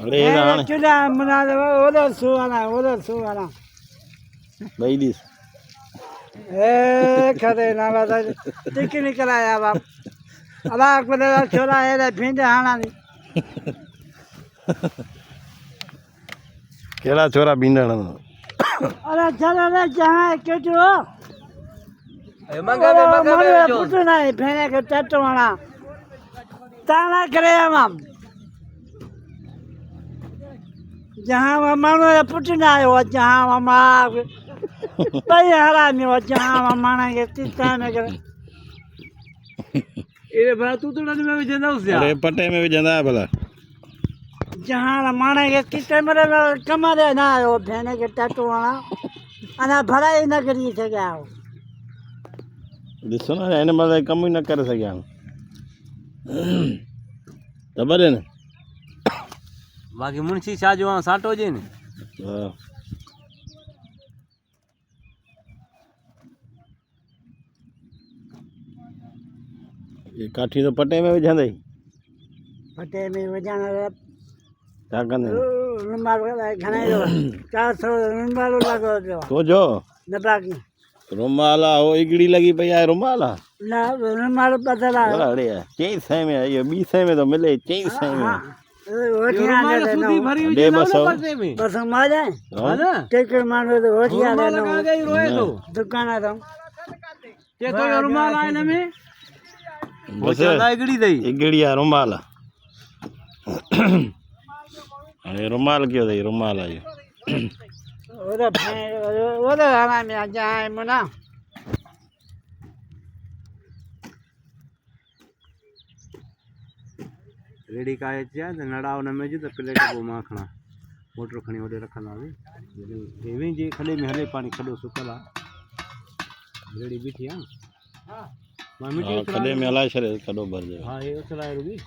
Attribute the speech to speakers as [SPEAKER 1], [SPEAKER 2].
[SPEAKER 1] अरे ना
[SPEAKER 2] चुला मना उधर सुवाना
[SPEAKER 1] भाई दिस
[SPEAKER 2] ए खदे ना बात टिक निकल आया बाप अलाक बदला छोरा है भिंड हाना नहीं
[SPEAKER 1] केड़ा छोरा बींडण
[SPEAKER 2] अरे चलो रे जहां केटो
[SPEAKER 3] मंगा जो
[SPEAKER 2] पुट नहीं फेने के टटवाना ताना करे हम जहां मानो पुट ना आयो जहां मा भाई हरामी हो जहां माना के तीता में करे
[SPEAKER 3] ए भला तू तो में भी जंदा उस
[SPEAKER 1] अरे पटे में भी जंदा भला
[SPEAKER 2] जहां माना के तीता में कमारे ना आयो फेने के टटवाना अना भराई न करी सके
[SPEAKER 1] दिसो ना एने मतलब कम ही न कर सकिया खबर है ना
[SPEAKER 3] बाकी मुंशी शाह जो साटो जे ने
[SPEAKER 1] हाँ। ये काठी तो पटे में भी जंदई
[SPEAKER 2] पटे में वजाना
[SPEAKER 1] क्या करने
[SPEAKER 2] रुमाल घना जो 400 रुमाल लगो
[SPEAKER 1] तो जो
[SPEAKER 2] न बाकी
[SPEAKER 1] रुमाला हो इगड़ी लगी पई है रुमाला
[SPEAKER 2] ना रुमाल बदला
[SPEAKER 1] अरे चई सै में ये 20 सै में तो मिले चई सै में
[SPEAKER 2] रुमाल
[SPEAKER 3] सुधी भरी हुई
[SPEAKER 1] दे
[SPEAKER 3] ना
[SPEAKER 1] बस
[SPEAKER 3] पटे में
[SPEAKER 2] बस मजा
[SPEAKER 3] है ना
[SPEAKER 2] टेकर मानो तो होठिया
[SPEAKER 3] रुमाल लगा गई रोए तो
[SPEAKER 2] दुकान आ
[SPEAKER 3] ते तो रुमाल आए न में
[SPEAKER 1] बस
[SPEAKER 3] ज्यादा इगड़ी दई
[SPEAKER 1] इगड़िया रुमाला अरे रुमाल क्यों दई रुमाल आयो
[SPEAKER 2] ओदा हरा में जाए मुना
[SPEAKER 3] रेडी का है नड़ाव न में जो तो प्लेट को माखना मोटर खणी ओडे रखना वे एवे जे खले में हले पानी खडो सुकला रेडी बीठी हां
[SPEAKER 1] खडे में हलाए छे कॾो भर जाए
[SPEAKER 3] हां ये चलाए रुगी